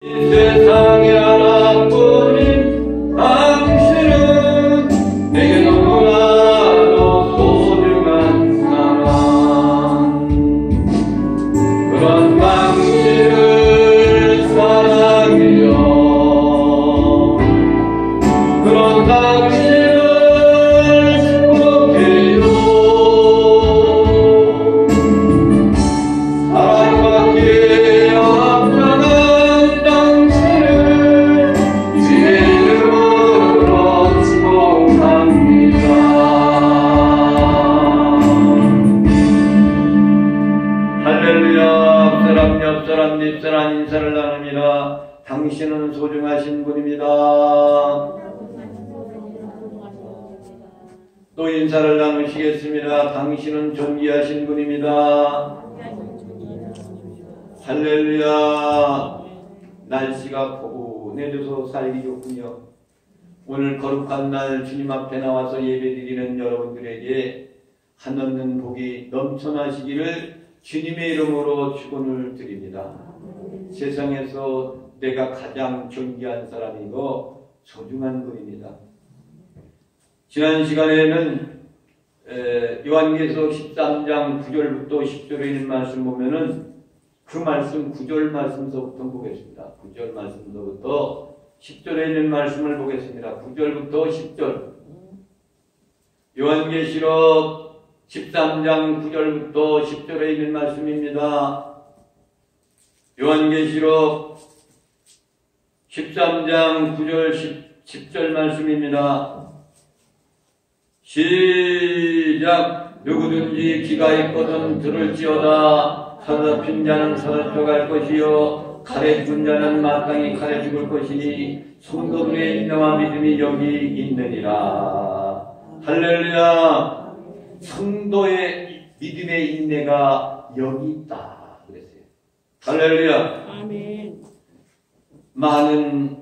이 세상에 하나뿐인 당신은 내게 너무나도 소중한 사람. 그런 당신을 사랑해요. 그런 당신을 축복해요. 사랑받기에 합당한 당신을 주의 이름으로 축복합니다. 할렐루야. 앞사람 옆사람 뒷사람 인사를 나눕니다. 당신은 소중하신 분입니다. 또 인사를 나누시겠습니다. 당신은 존귀하신 분입니다. 할렐루야. 날씨가 포근해져서 살기 좋군요. 오늘 거룩한 날 주님 앞에 나와서 예배드리는 여러분들에게 한없는 복이 넘쳐나시기를 주님의 이름으로 축원을 드립니다. 세상에서 내가 가장 존귀한 사람이고 소중한 분입니다. 지난 시간에는 요한계시록 13장 9절부터 10절에 있는 말씀 보면은 그 말씀 9절 말씀서부터 보겠습니다. 9절 말씀서부터 10절에 있는 말씀을 보겠습니다. 9절부터 10절. 요한계시록 13장 9절부터 10절에 있는 말씀입니다. 요한계시록 13장 9절 10절 말씀입니다. 시작. 누구든지 귀가 있거든 들을지어다. 사로잡힌 자는 사로잡혀갈 것이요 칼에 죽은 자는 마땅히 칼에 죽을 것이니 성도들의 인내와 믿음이 여기 있느니라. 할렐루야. 성도의 믿음의 인내가 여기 있다 그랬어요. 할렐루야. 아멘. 많은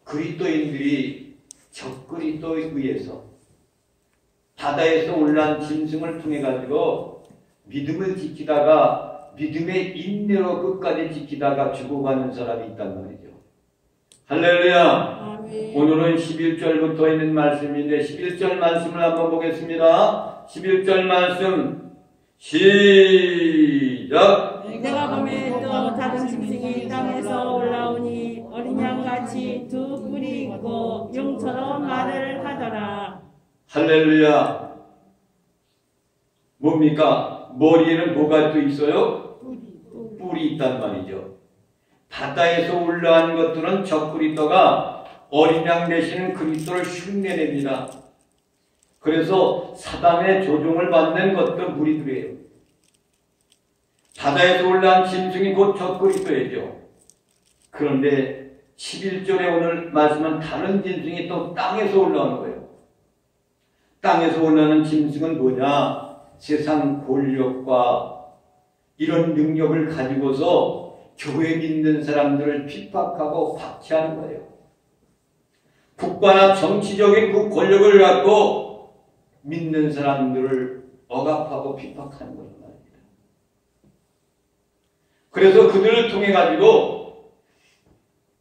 그리스도인들이 적그리스도에 의해서 바다에서 올라온 짐승을 통해 가지고 믿음을 지키다가 믿음의 인내로 끝까지 지키다가 죽어가는 사람이 있단 말이죠. 할렐루야. 아멘. 오늘은 11절부터 있는 말씀인데 11절 말씀을 한번 보겠습니다. 11절 말씀 시작. 내가 보매 또 다른 짐승이 땅에서 올라오니 어린 양같이 두 뿔이 있고 용처럼 말을 하더라. 할렐루야. 뭡니까? 머리에는 뭐가 또 있어요? 뿔이 있단 말이죠. 바다에서 올라온 것들은 적그리스도가 어린 양 되시는 그리스도를 흉내냅니다. 그래서 사단의 조종을 받는 것도 무리들이에요. 바다에서 올라온 짐승이 곧 적그리스도이죠. 그런데 11절에 오늘 말씀은 다른 짐승이 또 땅에서 올라오는 거예요. 땅에서 올라오는 짐승은 뭐냐? 세상 권력과 이런 능력을 가지고서 교회 믿는 사람들을 핍박하고 박해하는 거예요. 국가나 정치적인 그 권력을 갖고 믿는 사람들을 억압하고 핍박하는 거란 말입니다. 그래서 그들을 통해 가지고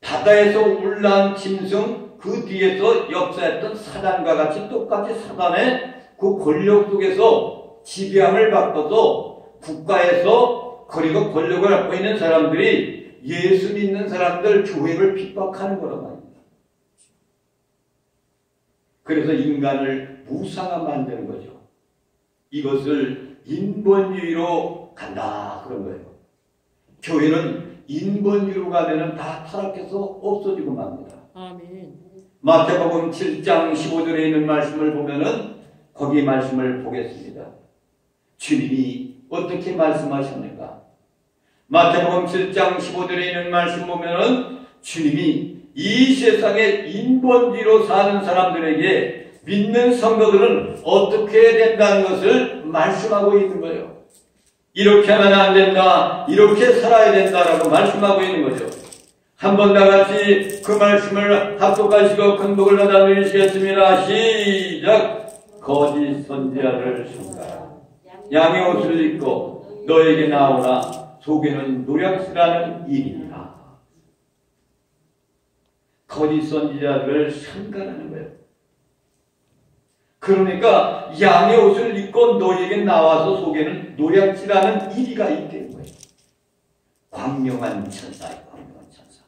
바다에서 올라온 짐승 그 뒤에서 역사했던 사단과 같이 똑같이 사단의 그 권력 속에서 지배함을 받고서 국가에서 그리고 권력을 갖고 있는 사람들이 예수 믿는 사람들 교회를 핍박하는 거란 말입니다. 그래서 인간을 무상화 만드는 거죠. 이것을 인본주의로 간다 그런 거예요. 교회는 인본주의로 가면은 다 타락해서 없어지고 맙니다. 아멘. 마태복음 7장 15절에 있는 말씀을 보면은 거기 말씀을 보겠습니다. 주님이 어떻게 말씀하셨는가? 마태복음 7장 15절에 있는 말씀 보면은 주님이 이 세상에 인본주의로 사는 사람들에게 믿는 성도들은 어떻게 해야 된다는 것을 말씀하고 있는 거예요. 이렇게 하면 안 된다, 이렇게 살아야 된다라고 말씀하고 있는 거죠. 한번 다 같이 그 말씀을 합독하시고 큰 복을 받아 누리시겠습니다. 시작. 거짓 선지자를 삼가라. 양의 옷을 입고 너에게 나오라. 속에는 노략질하는 일이니라. 거짓 선지자들을 상관하는 거예요. 그러니까 양의 옷을 입고 너에게 나와서 속에는 노략질하는 이리가 있다는 거예요. 광명한 천사예요. 광명한 천사.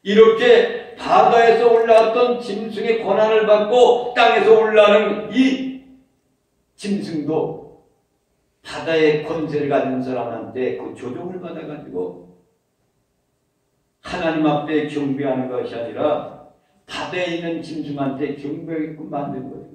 이렇게 바다에서 올라왔던 짐승의 권한을 받고 땅에서 올라오는 이 짐승도 바다의 권세를 가진 사람한테 그 조종을 받아가지고 하나님 앞에 경배하는 것이 아니라 바다에 있는 짐승한테 경배하게끔 만든 거죠.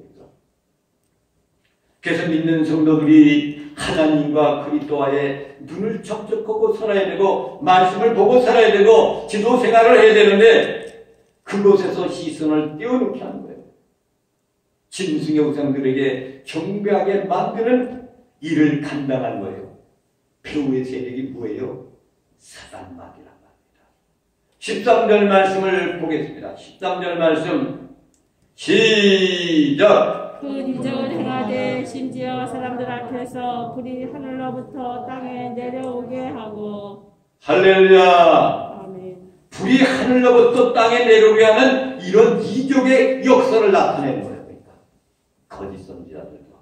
그래서 믿는 성도들이 하나님과 그리스도와의 눈을 접촉하고 살아야 되고 말씀을 보고 살아야 되고 지도 생활을 해야 되는데 그곳에서 시선을 떼어놓게 하는 거예요. 짐승의 우상들에게 경배하게 만드는 일을 감당한 거예요. 배후의 세력이 뭐예요? 사단마귀란 말입니다. 13절 말씀을 보겠습니다. 13절 말씀 시작. 그 기적을 행하되 심지어 사람들 앞에서 불이 하늘로부터 땅에 내려오게 하고. 할렐루야. 아멘. 불이 하늘로부터 땅에 내려오게 하는 이런 이적의 역사를 나타내는 거예요. 그러니까 거짓 선지자들도.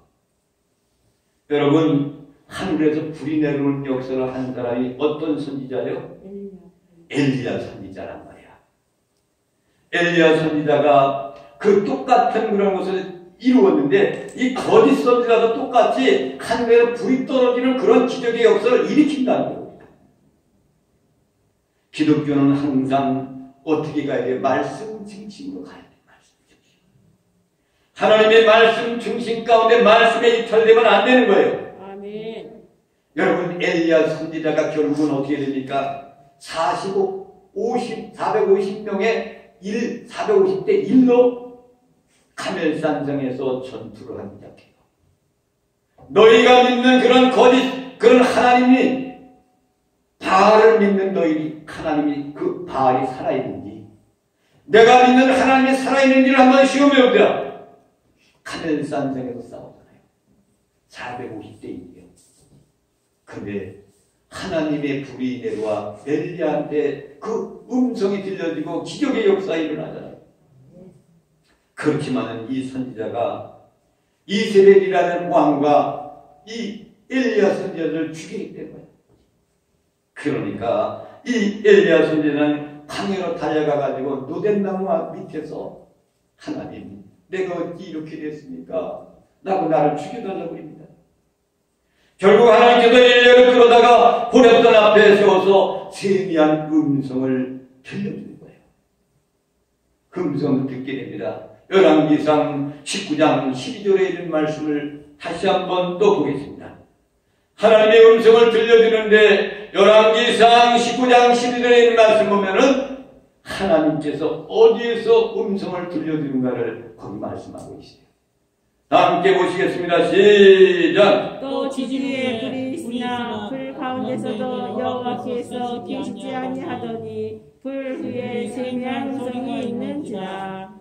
여러분, 하늘에서 불이 내려오는 역사를 한 사람이 어떤 선지자예요? 엘리야 선지자란 말이야. 엘리야 선지자가 그 똑같은 그런 것을 이루었는데 이 거짓 선지자도 똑같이 하늘에서 불이 떨어지는 그런 기적의 역사를 일으킨다는 겁니다. 기독교는 항상 어떻게 가야 돼요? 말씀 중심으로 가야 돼요. 말씀 중심. 하나님의 말씀 중심 가운데 말씀에 이탈되면 안 되는 거예요. 아멘. 여러분, 엘리야 선지자가 결국은 어떻게 됩니까? 450명의 450대 1로 카멜산성에서 전투를 하기 시작해요. 너희가 믿는 그런 하나님이 바알을 믿는 너희 하나님이 그 바알이 살아있는지 내가 믿는 하나님이 살아있는지를 한번 시험해보자. 카멜산성에서 싸우잖아요. 450대 1이요. 근데 하나님의 불이 내려와 엘리야한테 그 음성이 들려지고 기적의 역사가 일어나잖아요. 그렇지만은 이 선지자가 이세벨이라는 왕과 이 엘리야 선지자를 죽이기 때문에 그러니까 이 엘리야 선지자는 강으로 달려가가지고 노덴나무 밑에서 하나님 내가 어찌 이렇게 됐습니까? 나를 죽여달라고 합니다. 결국 하나님께서 엘리야를 끌어다가 호렙산 앞에 세워서 세미한 음성을 들려주는 거예요. 그 음성을 듣게 됩니다. 열왕기상 19장 12절에 있는 말씀을 다시 한번 또 보겠습니다. 하나님의 음성을 들려주는데 열왕기상 19장 12절에 있는 말씀 보면은 하나님께서 어디에서 음성을 들려주는가를 거기 말씀하고 있어요. 다 함께 보시겠습니다. 시작. 또 지지위에 불이 있으나 불 가운데서도 여호와께서 계시지 아니하더니 불 위에 세미한 음성이 있는지라.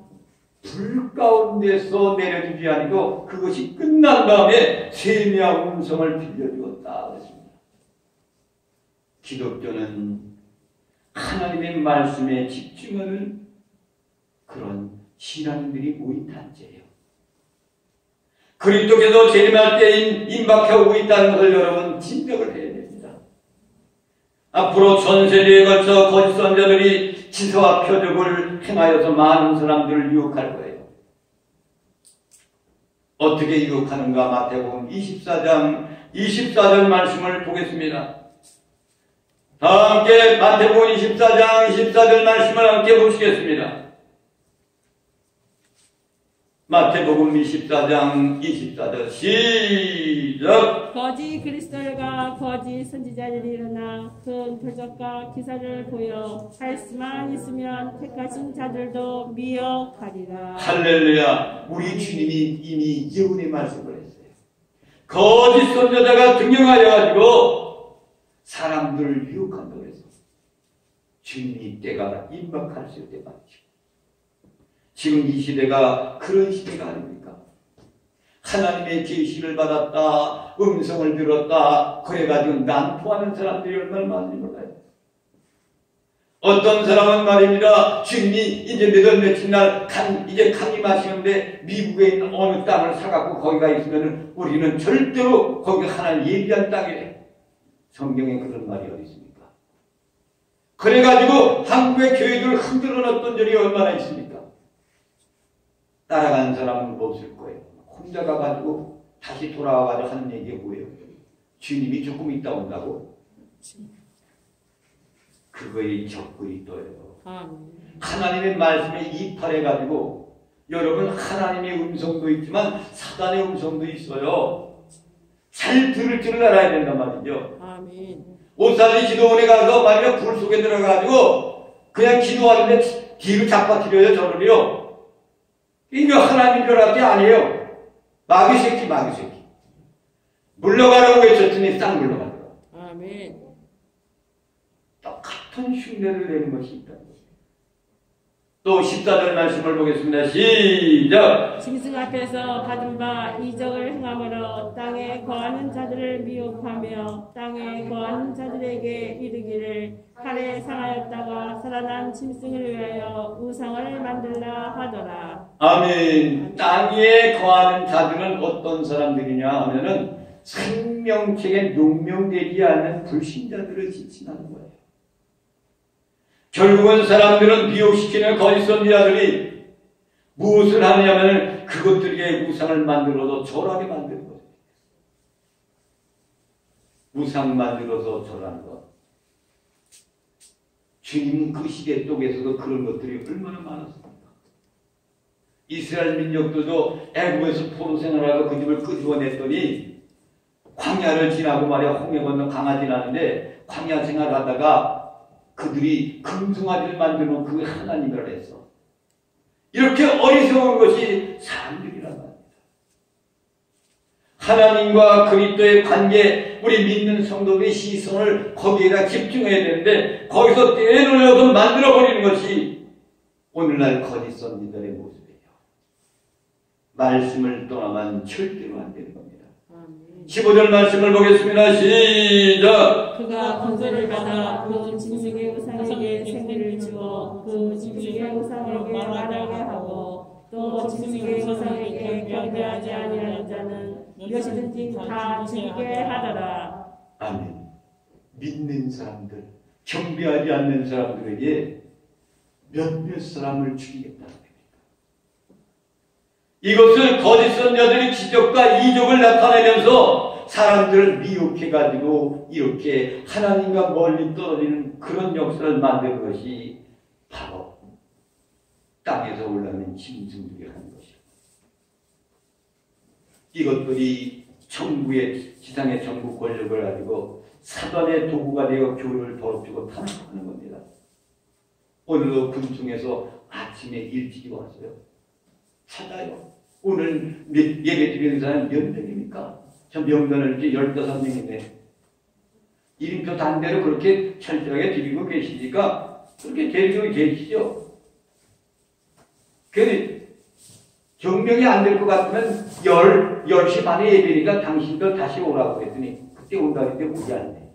불 가운데서 내려주지 아니고 그것이 끝난 다음에 세미한 음성을 들려주었다 그랬습니다. 기독교는 하나님의 말씀에 집중하는 그런 신앙인들이 모인 단체예요. 그리스도께서 재림할 때 임박하고 있다는 것을 여러분 진정을 해야 됩니다. 앞으로 전 세계에 걸쳐 거짓 선지자들이 지서와 표적을 행하여서 많은 사람들을 유혹할 거예요. 어떻게 유혹하는가? 마태복음 24장 24절 말씀을 보겠습니다. 다 함께 마태복음 24장 24절 말씀을 함께 보시겠습니다. 마태복음 24장 24절 시작. 거짓 그리스도가 거짓 선지자들이 일어나 큰 표적과 기사를 보여 할 수만 있으면 택하신 자들도 미혹하리라. 할렐루야. 우리 주님이 이미 예언의 말씀을 했어요. 거짓 선지자가 등장하여 가지고 사람들을 유혹한다고 해서 주님이 때가 임박할 수 있을 때 맞죠. 지금 이 시대가 그런 시대가 아닙니까? 하나님의 계시를 받았다, 음성을 들었다, 그래가지고 난포하는 사람들이 얼마나 많은지 몰라요. 어떤 사람은 말입니다. 주님이 이제 며칠 날 이제 강림하시는데 미국에 있는 어느 땅을 사갖고 거기가 있으면 우리는 절대로 거기 하나님 예비한 땅이래. 성경에 그런 말이 어디 있습니까? 그래가지고 한국의 교회들을 흔들어 놨던 적이 얼마나 있습니까? 따라가는 사람은 없을 거예요. 혼자 가가지고 다시 돌아와가지고 하는 얘기가 뭐예요? 주님이 조금 있다 온다고? 그거의 적군이 또요. 하나님의 말씀에 이탈해가지고 여러분 하나님의 음성도 있지만 사단의 음성도 있어요. 잘 들을 줄을 알아야 된단 말이죠. 아멘. 오사리 기도원에 가서 말이야 불 속에 들어가가지고 그냥 기도하는데 뒤로 잡아뜨려요 저를요. 이거 하나님 별할게 아니에요. 마귀 새끼. 물러가라고 외쳤더니 싹 물러가더라. 아멘. 똑같은 흉내를 내는 것이 있다. 또 14절 말씀을 보겠습니다. 시작! 짐승 앞에서 받은 바 이적을 행함으로 땅에 거하는 자들을 미혹하며 땅에 거하는 자들에게 이르기를 칼에 상하였다가 살아난 짐승을 위하여 우상을 만들라 하더라. 아멘. 땅에 거하는 자들은 어떤 사람들이냐 하면은 생명책에 용명되지 않는 불신자들을 지칭하는 거예요. 결국은 사람들은 미혹시키는 거짓 선지자들이 무엇을 하느냐면 그것들에게 우상을 만들어서 절하게 만드는 거예요. 우상 만들어서 절하는 것. 주님 그 시대 속에서도 그런 것들이 얼마나 많았습니까? 이스라엘 민족들도 애굽에서 포로 생활하고 그 집을 끄집어냈더니 광야를 지나고 말이야 홍해 건너 강화 지나는데 광야 생활하다가 그들이 금송아지를 만드는 그 하나님을 했어. 이렇게 어리석은 것이 사람들이란 말입니다. 하나님과 그리스도의 관계, 우리 믿는 성도들의 시선을 거기에다 집중해야 되는데 거기서 떼어내어서 만들어버리는 것이 오늘날 거짓 선지자들의 모습이에요. 말씀을 떠나면 절대로 안 되는 겁니다. 15절 말씀을 보겠습니다. 시작! 그가 권세를 받아 그 짐승의 우상에게 생기를 주어 그 짐승의 우상에게 말하게 하고 또 짐승의 우상에게 경배하지 아니하는 자는 무엇이든지 다 죽이게 하더라. 아멘. 믿는 사람들, 경배하지 않는 사람들에게 몇몇 사람을 죽이겠다는 겁니다. 이것을 거짓 선지자들이 기적과 이적을 나타내면서 사람들을 미혹해가지고 이렇게 하나님과 멀리 떨어지는 그런 역사를 만드는 것이 바로 땅에서 올라오는 짐승들이 하는 것이에요. 이것들이 정부의 지상의 정부 권력을 가지고 사단의 도구가 되어 교회를 더럽히고 탄압하는 겁니다. 오늘도 군중에서 아침에 일찍 왔어요. 찾아요. 오늘 예배 드리는 사람 몇 명입니까? 저 명단을 이렇게 15명이네. 이름표 단대로 그렇게 철저하게 드리고 계시니까 그렇게 데리고 계시죠. 그런데 정명이 안 될 것 같으면 10시 반에 예배니까 당신들 다시 오라고 했더니 그때 온다고 했는데 오지 않네.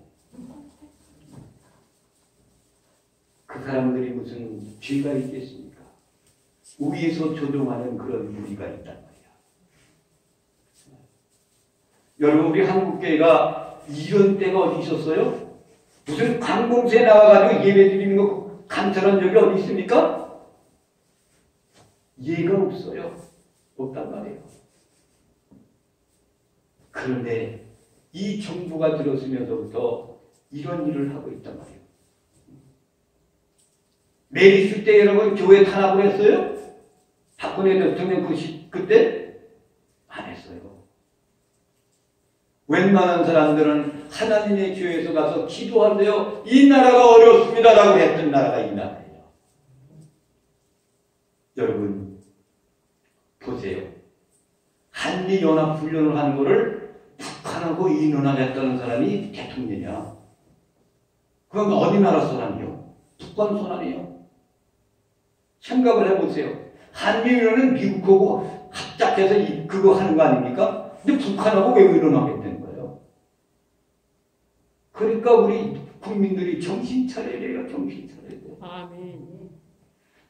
그 사람들이 무슨 죄가 있겠습니까? 위에서 조종하는 그런 무리가 있단 말이야. 여러분 우리 한국교회가 이런 때가 어디 있었어요? 무슨 관공서에 나와가지고 예배 드리는 거 감찰한 적이 어디 있습니까? 예가 없어요. 없단 말이에요. 그런데 이 정부가 들어서면서부터 이런 일을 하고 있단 말이에요. 메리스 때 여러분 교회 탄압을 했어요? 박근혜 대통령 그때 안 했어요. 웬만한 사람들은 하나님의 교회에서 가서 기도한대요. 이 나라가 어렵습니다라고 했던 나라가 이 나라예요. 여러분 보세요. 한미연합훈련을 하는 거를 북한하고 인원하겠다는 사람이 대통령이야. 그건 어디 나라 사람이요? 북한 사람이에요. 생각을 해보세요. 한미연은 미국하고 합작해서 그거 하는 거 아닙니까? 근데 북한하고 왜 인원하겠다는 거예요? 그러니까 우리 국민들이 정신 차려야 돼요. 정신 차려야 돼요. 아멘.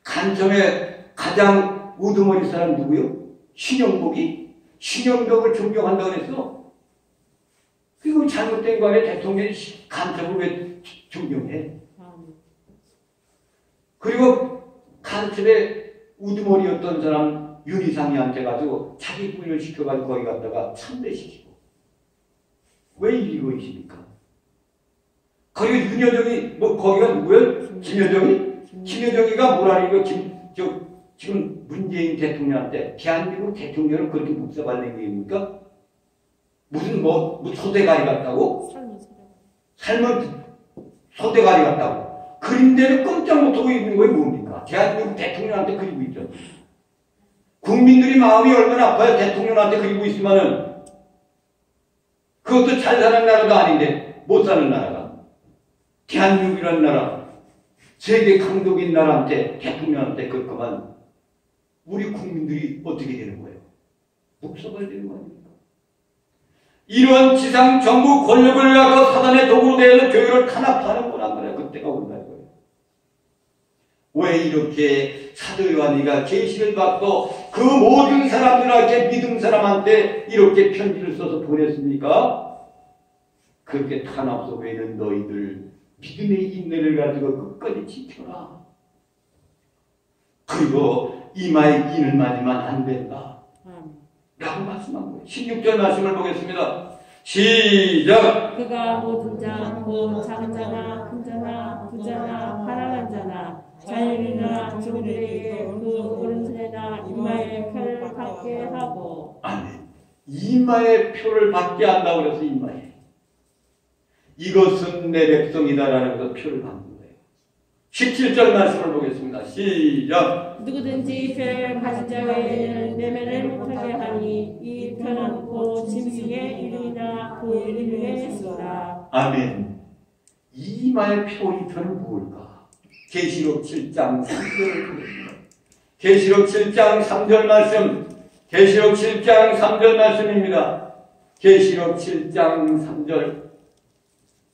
간청에 가장 우두머리 사람 누구요? 신영복이. 신영복을 존경한다고 그랬어. 그리고 잘못된 거 아니야? 대통령이 간첩을 왜 존경해? 그리고 간첩에 우두머리였던 사람 윤희상이한테 가지고 자기 부인을 시켜가지고 거기 갔다가 참배시키고. 왜 이러고 있습니까? 거기가 윤여정이, 뭐, 거기가 누구예요? 김여정이? 김여정이가 뭐라니까, 지금 문재인 대통령한테 대한민국 대통령을 그렇게 묵사발낸 게입니까? 무슨 소대가리 같다고? 삶은 소대가리 같다고. 그림대로 꼼짝 못하고 있는 거예요, 뭡니까? 대한민국 대통령한테 그리고 있죠. 국민들이 마음이 얼마나 아파요, 대통령한테 그리고 있으면은. 그것도 잘 사는 나라도 아닌데, 못 사는 나라가. 대한민국이라는 나라, 세계 강독인 나라한테, 대통령한테 그렇게만 우리 국민들이 어떻게 되는 거예요? 묵사발 되는 거 아닙니까? 이런 지상 정부 권력을 갖고 사단의 도구로 대해서 교회를 탄압하는 거란 말이에요. 그때가 온다는 거예요. 왜 이렇게 사도 요한이가 계시를 받고 그 모든 사람들에게 믿은 사람한테 이렇게 편지를 써서 보냈습니까? 그렇게 탄압 속에는 너희들 믿음의 인내를 가지고 끝까지 지켜라. 그리고 이마에 인을 맞으면 안 된다. 라고 말씀한 거예요. 16절 말씀을 보겠습니다. 시작! 그가 모든 자, 곧 작은 자나 큰 자나 부자나 가난한 자나 자연이나 종들에게 그 오른손에나 이마에 표를 받게 하고. 아멘. 이마에 표를 받게 한다고 그래서 이마에. 이것은 내 백성이다라는 것을 표를 받는 거예요. 17절 말씀을 보겠습니다. 시작! 누구든지 표를 가진 자 외에는 내면을 못하게 하니 이 표는 곧 짐승의 이름이나 그 이름의 수다. 아멘. 이마의 표, 이 표는 무엇일까? 계시록 7장 3절을 보겠습니다. 계시록 7장 3절 말씀, 계시록 7장 3절 말씀입니다. 계시록 7장 3절,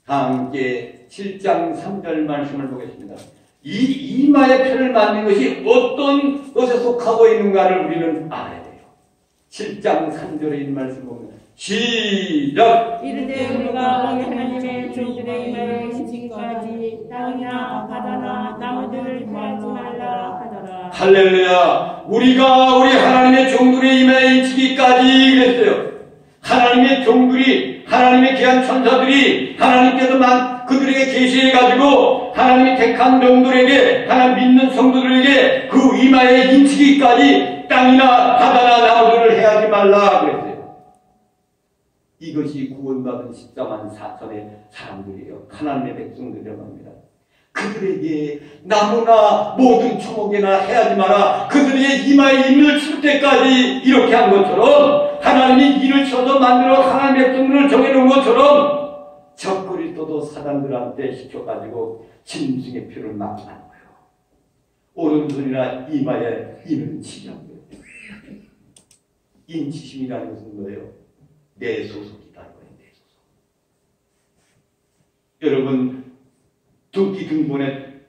다 함께 7장 3절 말씀을 보겠습니다. 이 이마의 표를 만든 것이 어떤 것에 속하고 있는가를 우리는 알아야 돼요. 7장 3절에 있는 말씀 보면 시작! 이르되 우리가 우리 하나님의 종들의 이마에 인치기까지 땅이나 바다나 나무들을 해하지 말라 하더라. 할렐루야! 우리가 우리 하나님의 종들의 이마에 인치기까지 그랬어요. 하나님의 종들이, 하나님의 귀한 천사들이 하나님께서 그들에게 계시해가지고 하나님이 택한 종들에게, 하나님 믿는 성도들에게 그 이마에 인치기까지 땅이나 바다나 나무들을 해하지 말라 그랬어요. 이것이 구원받은 14만 4천의 사람들이에요. 하나님의 백성들이라고 합니다. 그들에게 나무나 모든 초목이나 해하지 마라. 그들에게 이마에 인을 칠 때까지 이렇게 한 것처럼, 하나님이 인을 쳐서 만들어 하나님의 백성들을 정해놓은 것처럼 적그리스도도 사단들한테 시켜가지고 짐승의 표를 맞게 하는 거예요. 오른손이나 이마에 인을 치자고요. 인치심이라는 것은 뭐예요? 내 소속이다. 내 소속. 여러분, 등기 등본을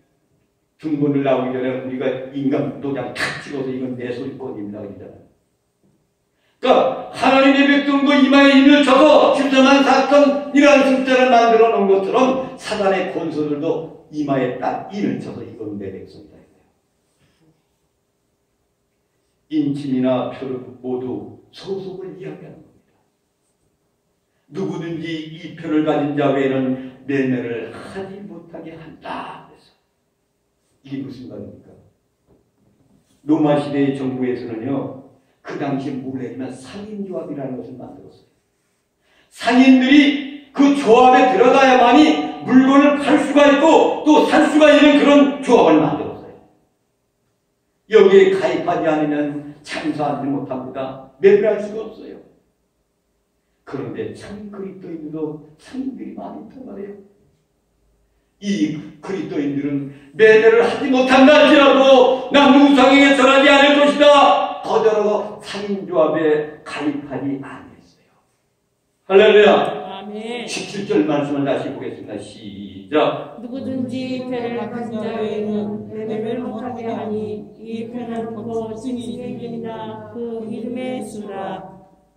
나오기 전에 우리가 인감 도장 탁 찍어서 이건 내 소유권입니다. 그러잖아요. 그러니까 하나님의 백성도 이마에 인을 쳐서 14만 4천이라는 숫자를 만들어 놓은 것처럼 사단의 권소들도 이마에 딱 인을 쳐서 이건 내 백성이다. 인침이나 표를 모두 소속을 이야기하는 겁니다. 누구든지 이 표를 가진 자 외에는 매매를 하지 못하게 한다. 그래서 이게 무슨 말입니까? 로마 시대의 정부에서는요, 그 당시에 몰래면 상인조합이라는 것을 만들었어요. 상인들이 그 조합에 들어가야만이 물건을 팔 수가 있고 또 살 수가 있는 그런 조합을 만들었어요. 여기에 가입하지 않으면 참여하지 못합니다. 매매할 수가 없어요. 그런데 참 그리스도인들도 상인들이 많이 있단 말이에요. 이 그리스도인들은 매매를 하지 못한다 할지라도 난 우상에게 절하지 않을 것이다 거절하고 상인조합에 가입하지 아니했어요. 할렐루야. 아멘. 17절 말씀을 다시 보겠습니다. 시작. 누구든지 표를 가진 자 외에는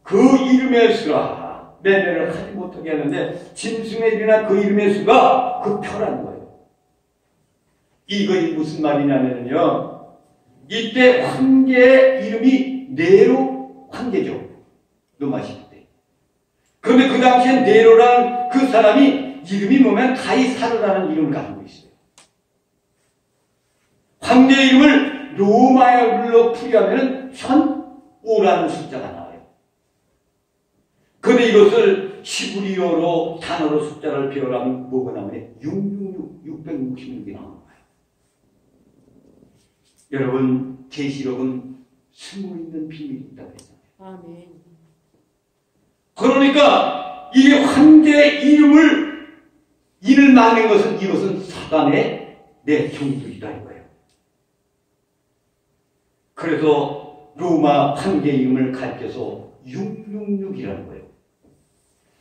그 이름의 수라 매매를 하지 못하게 하는데 짐승의 일이나 그 이름의 수가 그 표라는 거예요. 이것이 무슨 말이냐면요, 이때 황제의 이름이 네로 황제죠. 로마 시대 때. 그런데 그 당시에 네로라는 그 사람이 이름이 뭐냐면 가이사르라는 이름을 가지고 있어요. 황제의 이름을 로마어로 풀이하면 1005라는 숫자가 나와요. 그런데 이것을 시브리어로 단어로 숫자를 배우려면 뭐가 나오냐? 666이 나오는 거예요. 여러분, 계시록은 숨어있는 비밀이 있다고 했잖아요. 아멘. 그러니까 이게 황제의 이름을 막는 것은 이것은 사단의 내 종들이다 이거예요. 그래서 로마 황제 이름을 가르쳐서 666이라는 거예요.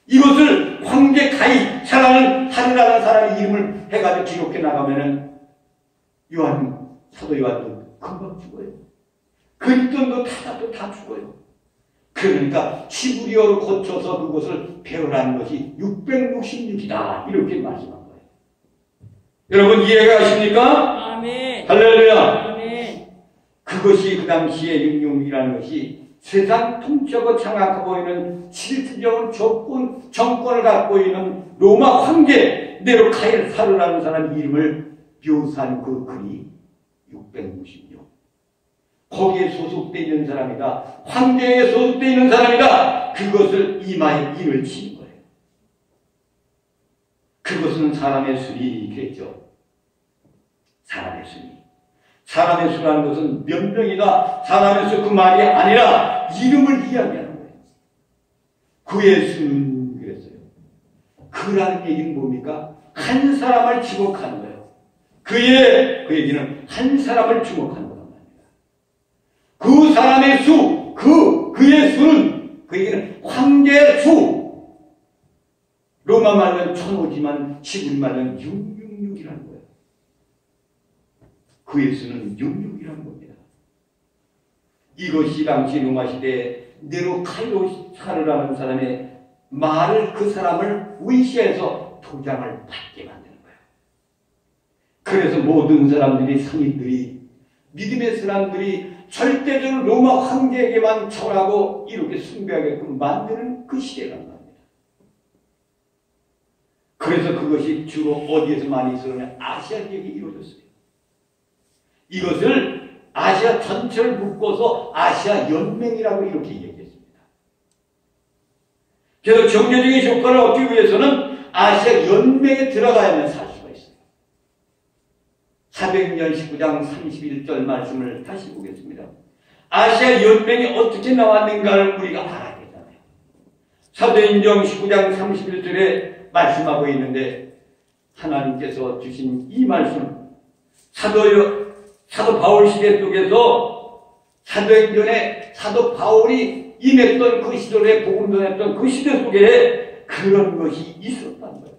이것을 황제 가이사라는 하르라는 사람의 이름을 해가지고 기록해 나가면은 사도 요한도 금방 죽어요. 그리스도도 다 죽어요. 그러니까 시브리어로 고쳐서 그것을 배우라는 것이 666이다 이렇게 말씀한 거예요. 여러분 이해가 가십니까? 아멘. 할렐루야. 아멘. 그것이 그 당시에 666이라는 것이 세상 통치하고 장악하고 보이는 질투적인 정권을 갖고 있는 로마 황제 네로 가이사르라는 사람 이름을 묘사한 그 글이 666. 거기에 소속되어 있는 사람이다. 황제에 소속되어 있는 사람이다. 그것을 이마에 인을 치는 거예요. 그것은 사람의 순이겠죠. 사람의 순이. 사람의 수라는 것은 몇 명이다. 사람의 수 그 말이 아니라 이름을 이야기하는 거예요. 그의 수는 그랬어요. 그라는 얘기는 뭡니까? 한 사람을 지목하는 거예요. 그 얘기는 한 사람을 주목하는 거란 말입니다. 그 사람의 수, 그의 수는 그 얘기는 황제의 수. 로마 말은 1005지만 시분 말은 666이라는 거예요. 그의 수는 66이라는 겁니다. 이것이 당시 로마 시대에 네로 가이사르라는 사람의 말을 그 사람을 위시해서 도장을 받게 만드는 거예요. 그래서 모든 사람들이 성인들이 믿음의 사람들이 절대적으로 로마 황제에게만 절하고 이렇게 숭배하게끔 만드는 그 시대란 말입니다. 그래서 그것이 주로 어디에서 많이 있었느냐? 아시아 지역에 이루어졌어요. 이것을 아시아 전체를 묶어서 아시아 연맹이라고 이렇게 얘기했습니다. 그래서 경제적인 효과를 얻기 위해서는 아시아 연맹에 들어가야만 살 수가 있어요. 사도행전 19장 31절 말씀을 다시 보겠습니다. 아시아 연맹이 어떻게 나왔는가를 우리가 알아야 되잖아요. 사도행전 19장 31절에 말씀하고 있는데 하나님께서 주신 이 말씀 사도 바울 시대 속에서 사도행전에 사도 바울이 임했던 그 시절에 복음 전했던 그 시대 속에 그런 것이 있었단 거예요.